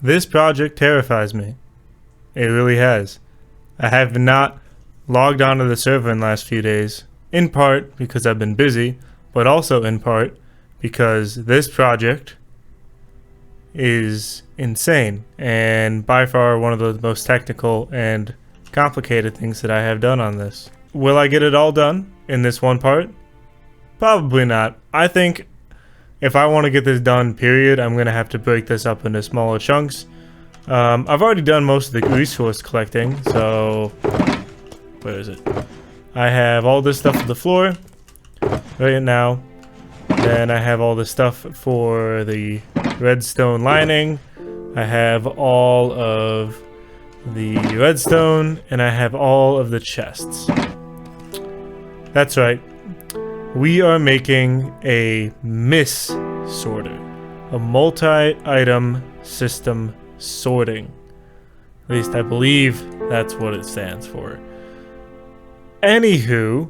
This project terrifies me. It really has. I have not logged onto the server in the last few days, in part because I've been busy, but also in part because this project is insane and by far one of the most technical and complicated things that I have done on this. Will I get it all done in this one part? Probably not. I think if I want to get this done, period, I'm going to have to break this up into smaller chunks. I've already done most of the resource collecting, so where is it? I have all this stuff on the floor right now. Then I have all the stuff for the redstone lining. I have all of the redstone, and I have all of the chests. That's right. We are making a MIS sorter, a multi-item system sorting. At least I believe that's what it stands for. Anywho,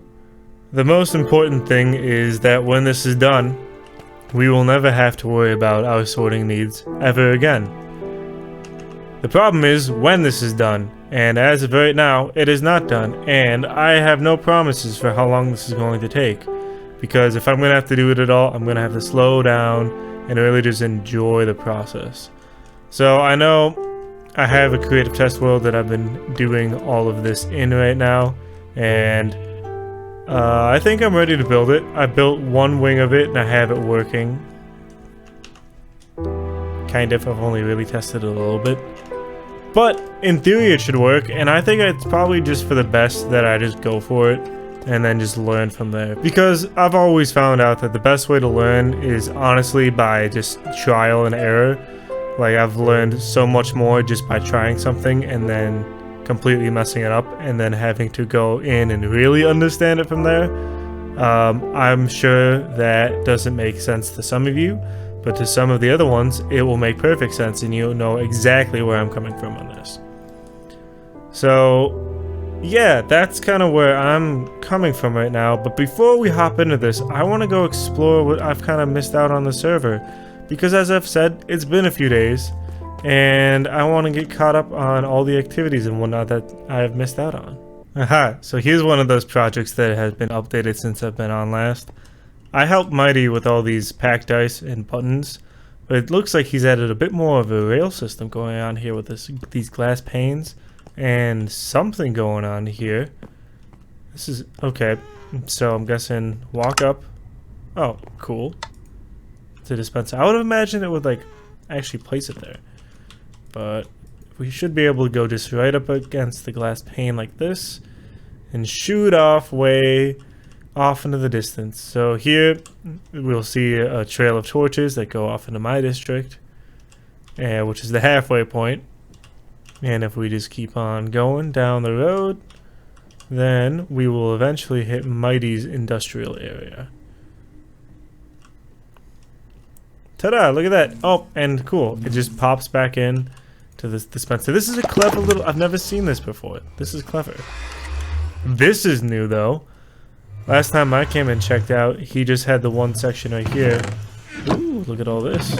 the most important thing is that when this is done, we will never have to worry about our sorting needs ever again. The problem is when this is done, and as of right now, it is not done, and I have no promises for how long this is going to take. Because if I'm going to have to do it at all, I'm going to have to slow down and really just enjoy the process. So I know I have a creative test world that I've been doing all of this in right now, and I think I'm ready to build it. I built one wing of it and I have it working. Kind of, I've only really tested it a little bit. But in theory it should work, and I think it's probably just for the best that I just go for it and then just learn from there. Because I've always found out that the best way to learn is honestly by just trial and error. Like I've learned so much more just by trying something and then completely messing it up and then having to go in and really understand it from there. I'm sure that doesn't make sense to some of you, but to some of the other ones it will make perfect sense and you'll know exactly where I'm coming from on this. So yeah, that's kind of where I'm coming from right now. But before we hop into this, I want to go explore what I've kind of missed out on the server, because as I've said, it's been a few days and I want to get caught up on all the activities and whatnot that I have missed out on. Aha, so here's one of those projects that has been updated since I've been on last. I helped Mighty with all these packed dice and buttons, but it looks like he's added a bit more of a rail system going on here with these glass panes and something going on here. This is okay, so I'm guessing walk up. Oh, cool. It's a dispenser. I would have imagined it would like actually place it there. But we should be able to go just right up against the glass pane like this and shoot off way off into the distance. So here we'll see a trail of torches that go off into my district, which is the halfway point. And if we just keep on going down the road, then we will eventually hit Mighty's industrial area. Ta-da! Look at that. Oh, and cool. It just pops back in to this dispenser. This is a clever little... I've never seen this before. This is clever. This is new, though. Last time I came and checked out, he just had the one section right here. Ooh, look at all this.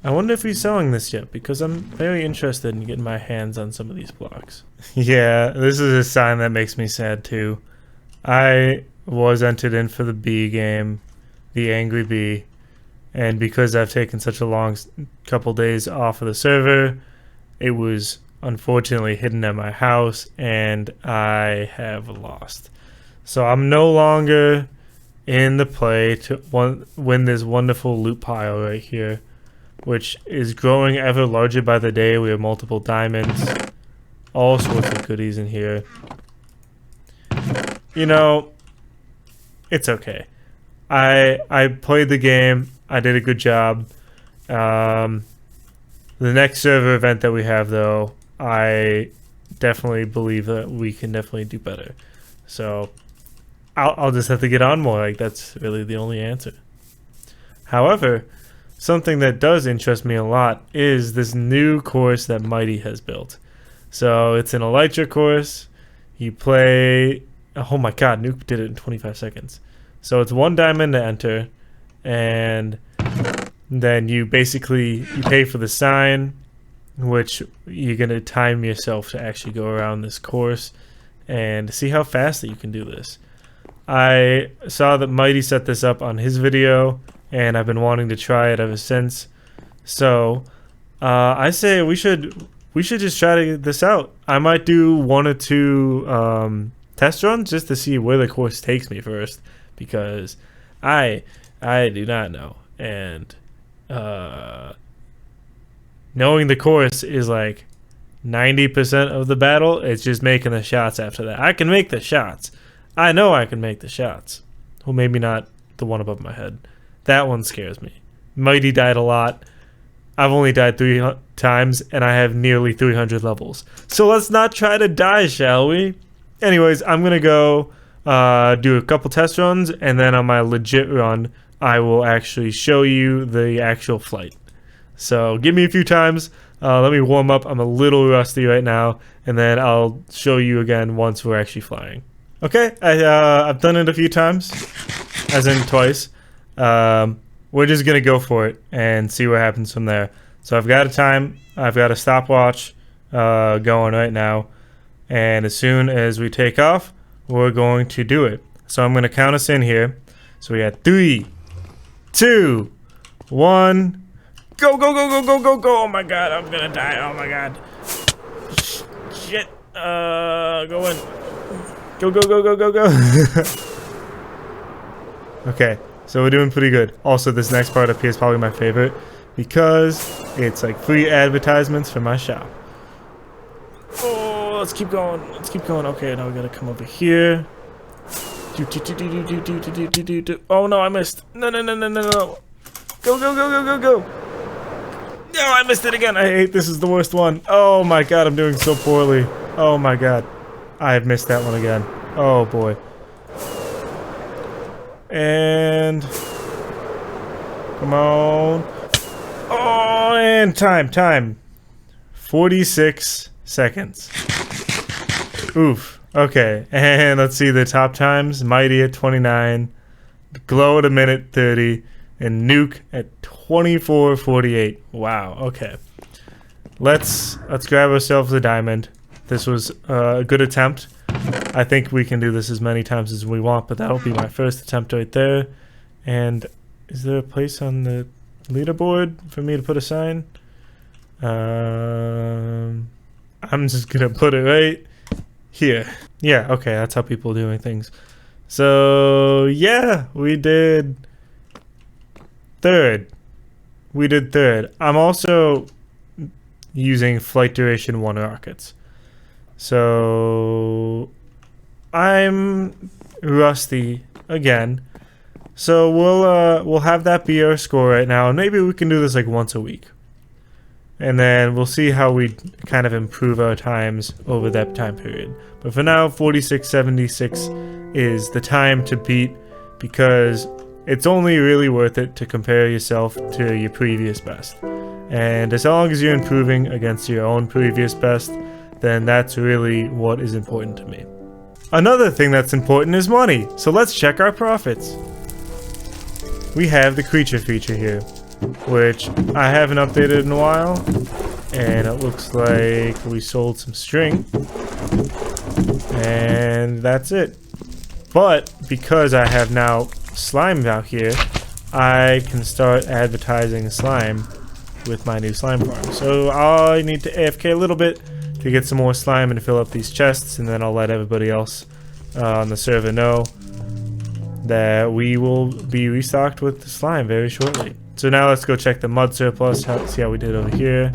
I wonder if he's selling this yet, because I'm very interested in getting my hands on some of these blocks. Yeah, this is a sign that makes me sad, too. I was entered in for the bee game. The Angry Bee, and because I've taken such a long couple days off of the server, it was unfortunately hidden at my house and I have lost. So I'm no longer in the play to win this wonderful loot pile right here, which is growing ever larger by the day. We have multiple diamonds, all sorts of goodies in here. You know, it's okay. I played the game. I did a good job. The next server event that we have, though, I definitely believe that we can definitely do better. So I'll just have to get on more. Like, that's really the only answer. However, something that does interest me a lot is this new course that Mighty has built. So it's an Elytra course. You play... Oh my god, Nuke did it in 25 seconds. So it's 1 diamond to enter, and then you basically pay for the sign, which you're gonna time yourself to actually go around this course and see how fast that you can do this. I saw that Mighty set this up on his video, and I've been wanting to try it ever since. So I say we should just try to get this out. I might do 1 or 2 test runs just to see where the course takes me first, because I do not know, and knowing the course is like 90% of the battle. It's just making the shots after that. I can make the shots. I know I can make the shots. Well, maybe not the one above my head. That one scares me. Mighty died a lot. I've only died 3 times, and I have nearly 300 levels. So let's not try to die, shall we? Anyways, I'm going to go do a couple test runs, and then on my legit run, I will actually show you the actual flight. So give me a few times. Let me warm up. I'm a little rusty right now, and then I'll show you again once we're actually flying. Okay, I've done it a few times, as in twice. We're just going to go for it and see what happens from there. So I've got a time. I've got a stopwatch going right now. And as soon as we take off, we're going to do it. So I'm going to count us in here. So we got 3, 2, 1. Go, go, go, go, go, go, go. Oh my god, I'm going to die. Oh my god. Shit. Go in. Go, go, go, go, go, go. Okay, so we're doing pretty good. Also, this next part up here is probably my favorite because it's like free advertisements for my shop. Oh, let's keep going. Let's keep going. Okay, now we gotta come over here. Oh no, I missed. No, no, no, no, no, no. Go, go, go, go, go, go. No, I missed it again. I hate this. Is the worst one. Oh my god, I'm doing so poorly. Oh my god. I have missed that one again. Oh boy. And come on. Oh, and time. 46 seconds. Oof. Okay. And let's see the top times. Mighty at 29. Glow at 1:30. And Nuke at 24:48. Wow. Okay. Let's grab ourselves a diamond. This was a good attempt. I think we can do this as many times as we want, but that'll be my first attempt right there. And is there a place on the leaderboard for me to put a sign? I'm just gonna put it right here. Yeah, okay, that's how people are doing things. So yeah, we did third. I'm also using flight duration 1 rockets. So I'm rusty again. So we'll have that be our score right now, and maybe we can do this like once a week. And then we'll see how we kind of improve our times over that time period. But for now, 46.76 is the time to beat, because it's only really worth it to compare yourself to your previous best. And as long as you're improving against your own previous best, then that's really what is important to me. Another thing that's important is money, so let's check our profits. We have the creature feature here, which I haven't updated in a while, and it looks like we sold some string, and that's it. But because I have now slime out here, I can start advertising slime with my new slime farm. So I need to AFK a little bit to get some more slime and fill up these chests, and then I'll let everybody else on the server know that we will be restocked with the slime very shortly. So now let's go check the mud surplus, see how we did over here.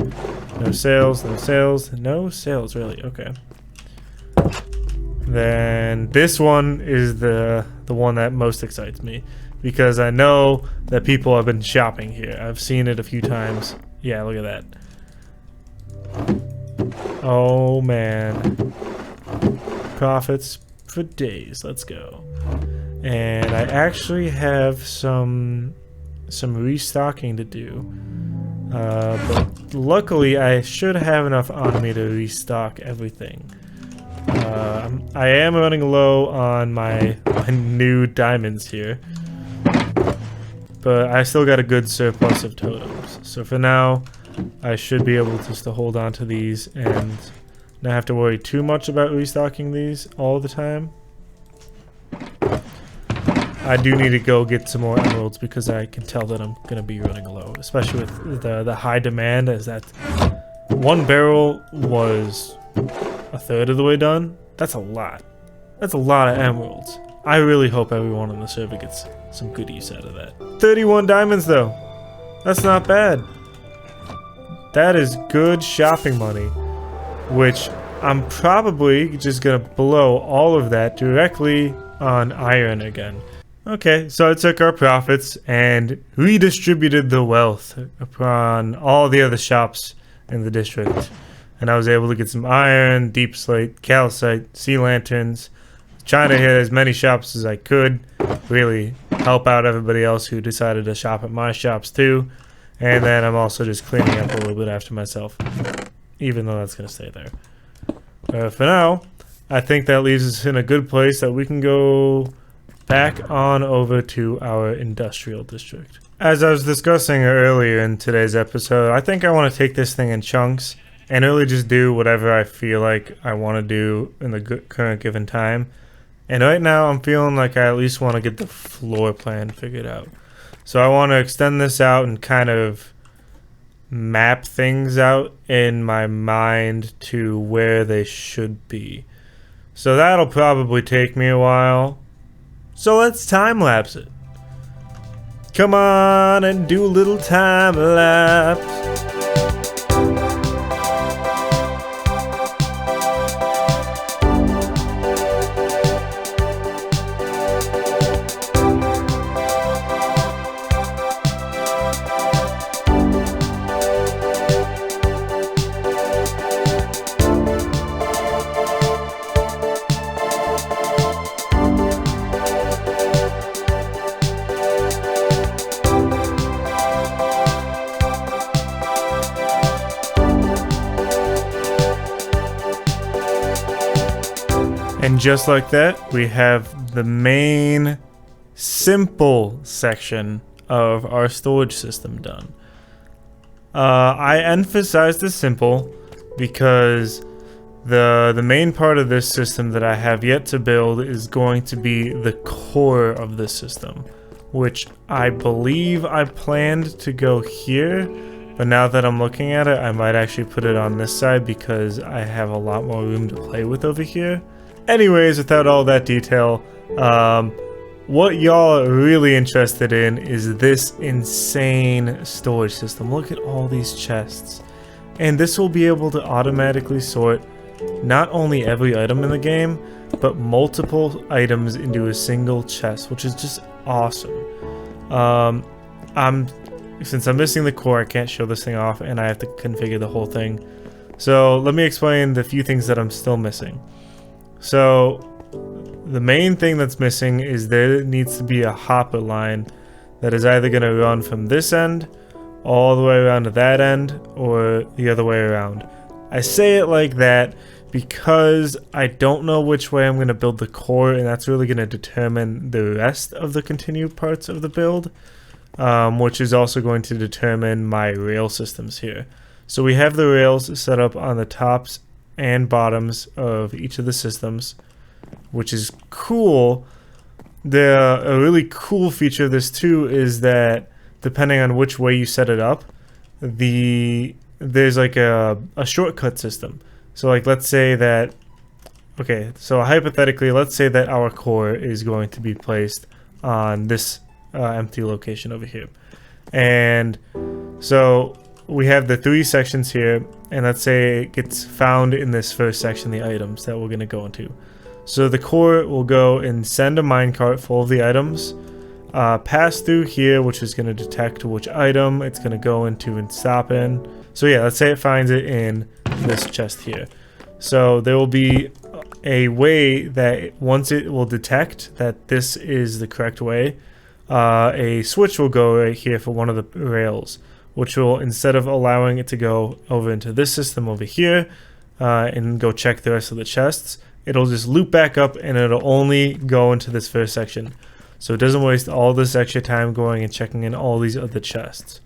No sales, no sales, no sales really, okay. Then this one is the one that most excites me, because I know that people have been shopping here. I've seen it a few times. Yeah, look at that. Oh man. Profits for days. Let's go. And I actually have some restocking to do. But luckily I should have enough on me to restock everything. I am running low on my new diamonds here. but I still got a good surplus of totems. So for now, I should be able just to hold on to these and not have to worry too much about restocking these all the time. I do need to go get some more emeralds because I can tell that I'm going to be running low, especially with the high demand, as that one barrel was a third of the way done. That's a lot. That's a lot of emeralds. I really hope everyone on the server gets some good use out of that. 31 diamonds though. That's not bad. That is good shopping money, which I'm probably just gonna blow all of that directly on iron again. Okay, so I took our profits and redistributed the wealth upon all the other shops in the district. And I was able to get some iron, deep slate, calcite, sea lanterns, trying to hit as many shops as I could, really help out everybody else who decided to shop at my shops too. And then I'm also just cleaning up a little bit after myself, even though that's going to stay there. For now, I think that leaves us in a good place that we can go back on over to our industrial district. As I was discussing earlier in today's episode, I think I want to take this thing in chunks and really just do whatever I feel like I want to do in the current given time. And right now I'm feeling like I at least want to get the floor plan figured out. So I want to extend this out and kind of map things out in my mind to where they should be. So that'll probably take me a while. So let's time lapse it. Come on and do a little time lapse. And just like that, we have the main simple section of our storage system done. I emphasize the simple because the main part of this system that I have yet to build is going to be the core of the system, which I believe I planned to go here, but now that I'm looking at it, I might actually put it on this side because I have a lot more room to play with over here. Anyways, without all that detail, what y'all are really interested in is this insane storage system. Look at all these chests. And this will be able to automatically sort not only every item in the game, but multiple items into a single chest, which is just awesome. Since I'm missing the core, I can't show this thing off, and I have to configure the whole thing. So let me explain the few things that I'm still missing. So the main thing that's missing is there needs to be a hopper line that is either going to run from this end all the way around to that end or the other way around. I say it like that because I don't know which way I'm going to build the core, and that's really going to determine the rest of the continued parts of the build, which is also going to determine my rail systems here. So we have the rails set up on the tops and bottoms of each of the systems, which is cool. A really cool feature of this too is that depending on which way you set it up, there's like a shortcut system. So like let's say that, okay, so hypothetically let's say that our core is going to be placed on this empty location over here, and so we have the 3 sections here, and let's say it gets found in this first section, the items that we're going to go into. So the core will go and send a minecart full of the items, pass through here, which is going to detect which item it's going to go into and stop in. So yeah, let's say it finds it in this chest here. So there will be a way that once it will detect that this is the correct way, a switch will go right here for one of the rails, which will, instead of allowing it to go over into this system over here and go check the rest of the chests, it'll just loop back up and it'll only go into this first section. so it doesn't waste all this extra time going and checking in all these other chests,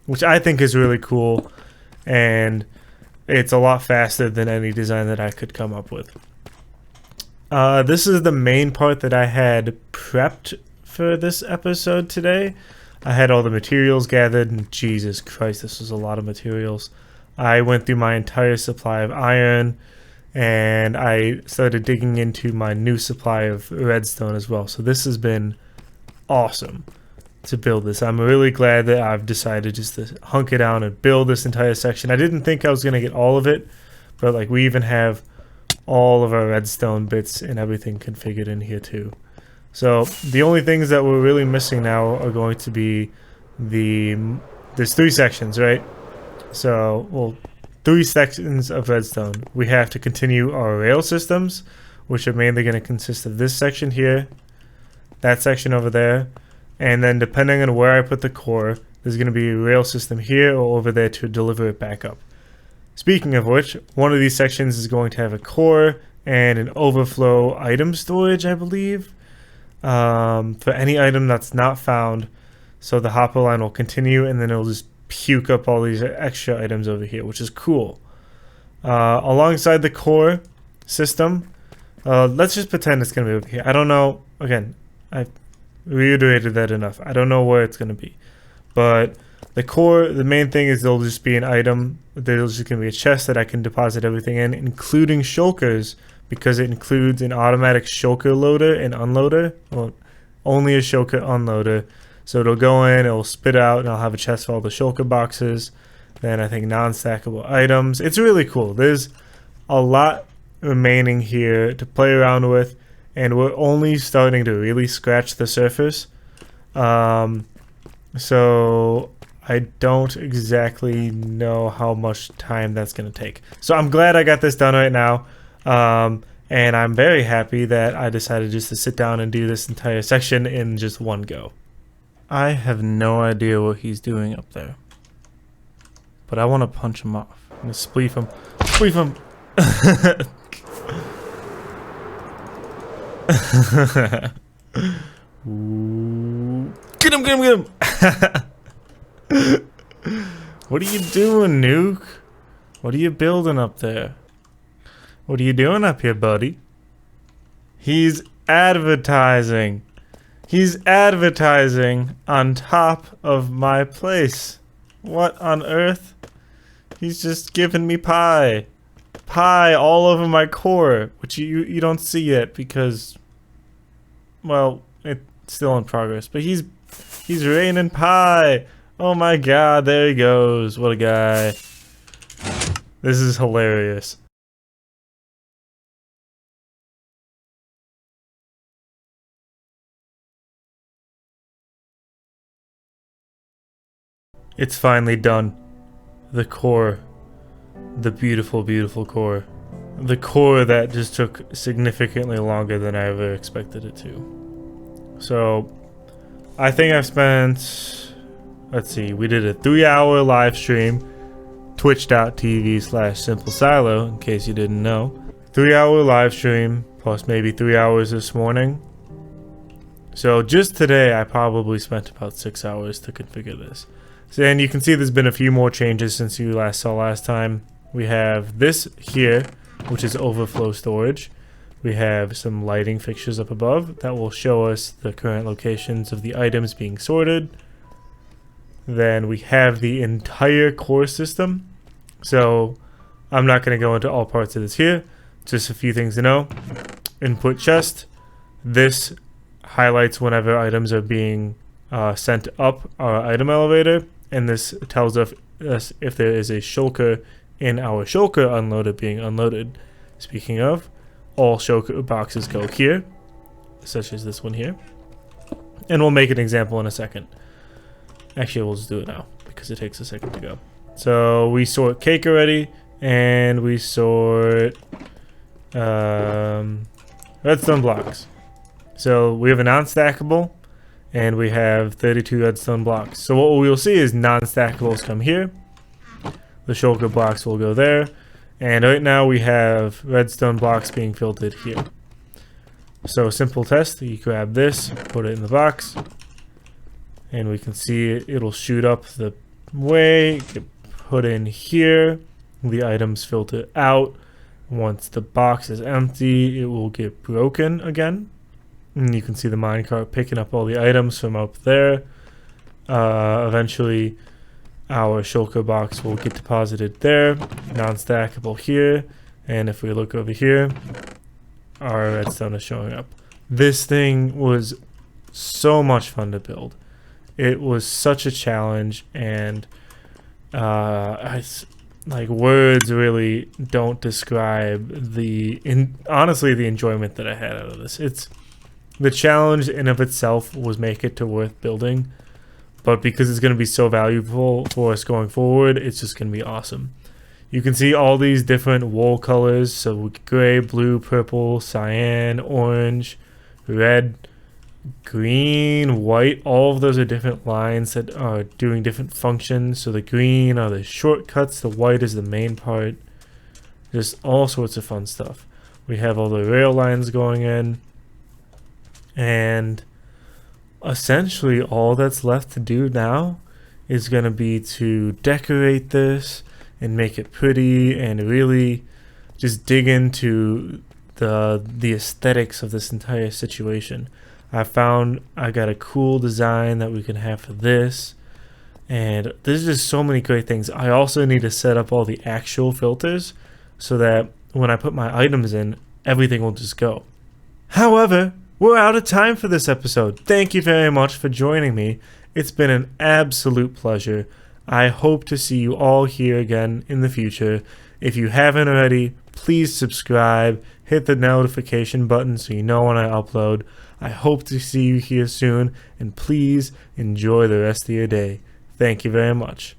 which I think is really cool, and it's a lot faster than any design that I could come up with. This is the main part that I had prepped for this episode today. I had all the materials gathered, and Jesus Christ, this was a lot of materials. I went through my entire supply of iron, and I started digging into my new supply of redstone as well. So this has been awesome to build this. I'm really glad that I've decided just to hunker down and build this entire section. I didn't think I was going to get all of it, but like we even have all of our redstone bits and everything configured in here too. So the only things that we're really missing now are going to be there's 3 sections, right? So, well, 3 sections of redstone. We have to continue our rail systems, which are mainly going to consist of this section here, that section over there, and then depending on where I put the core, there's going to be a rail system here or over there to deliver it back up. Speaking of which, one of these sections is going to have a core and an overflow item storage, I believe, for any item that's not found. So the hopper line will continue, and then it'll just puke up all these extra items over here, which is cool. Alongside the core system, let's just pretend it's going to be over here. I don't know. Again, I reiterated that enough. I don't know where it's going to be, but the core, the main thing is there'll just be an item. There's just going to be a chest that I can deposit everything in, including shulkers, because it includes an automatic shulker loader and unloader. Well, only a shulker unloader. So it'll go in, it'll spit out, and I'll have a chest for all the shulker boxes. Then I think non-stackable items. It's really cool. There's a lot remaining here to play around with, and we're only starting to really scratch the surface. So I don't exactly know how much time that's going to take. So I'm glad I got this done right now. And I'm very happy that I decided just to sit down and do this entire section in just one go. I have no idea what he's doing up there, but I want to punch him off. I'm going to spleef him. Spleef him! Ooh. Get him, get him, get him! What are you doing, Nuke? What are you building up there? What are you doing up here, buddy? He's advertising. He's advertising on top of my place. What on earth? He's just giving me pie. Pie all over my core, which you don't see yet because, well, it's still in progress. But he's raining pie. Oh my god, there he goes. What a guy. This is hilarious. It's finally done. The core. The beautiful, beautiful core. The core that just took significantly longer than I ever expected it to. So, I think I've spent, let's see, we did a 3-hour live stream. Twitch.tv/SimpleSilo, in case you didn't know. 3-hour live stream, plus maybe 3 hours this morning. So just today, I probably spent about 6 hours to configure this. So, and you can see there's been a few more changes since you saw last time. We have this here, which is Overflow Storage. We have some lighting fixtures up above that will show us the current locations of the items being sorted. Then we have the entire core system. So I'm not going to go into all parts of this here. Just a few things to know. Input chest. This highlights whenever items are being sent up our item elevator. And this tells us if there is a shulker in our shulker unloader being unloaded. Speaking of, all shulker boxes go here, such as this one here. And we'll make an example in a second. Actually, we'll just do it now because it takes a second to go. So we sort cake already, and we sort redstone blocks. So we have a non-stackable, and we have 32 redstone blocks. So what we will see is non-stackables come here. The shulker blocks will go there. And right now we have redstone blocks being filtered here. So a simple test, you grab this, put it in the box, and we can see it'll shoot up the way, get put in here, the items filter out. Once the box is empty, it will get broken again. And you can see the minecart picking up all the items from up there. Eventually, our shulker box will get deposited there, non-stackable here. And if we look over here, our redstone is showing up. This thing was so much fun to build. It was such a challenge, and like words really don't describe honestly the enjoyment that I had out of this. It's the challenge in of itself was make it to worth building, but because it's going to be so valuable for us going forward, it's just going to be awesome. You can see all these different wool colors, so gray, blue, purple, cyan, orange, red, green, white. All of those are different lines that are doing different functions. So the green are the shortcuts, the white is the main part. Just all sorts of fun stuff. We have all the rail lines going in, and essentially all that's left to do now is going to be to decorate this and make it pretty and really just dig into the aesthetics of this entire situation. I got a cool design that we can have for this, and there's just so many great things. I also need to set up all the actual filters so that when I put my items in, everything will just go. However, we're out of time for this episode. Thank you very much for joining me. It's been an absolute pleasure. I hope to see you all here again in the future. If you haven't already, please subscribe, hit the notification button so you know when I upload. I hope to see you here soon, and please enjoy the rest of your day. Thank you very much.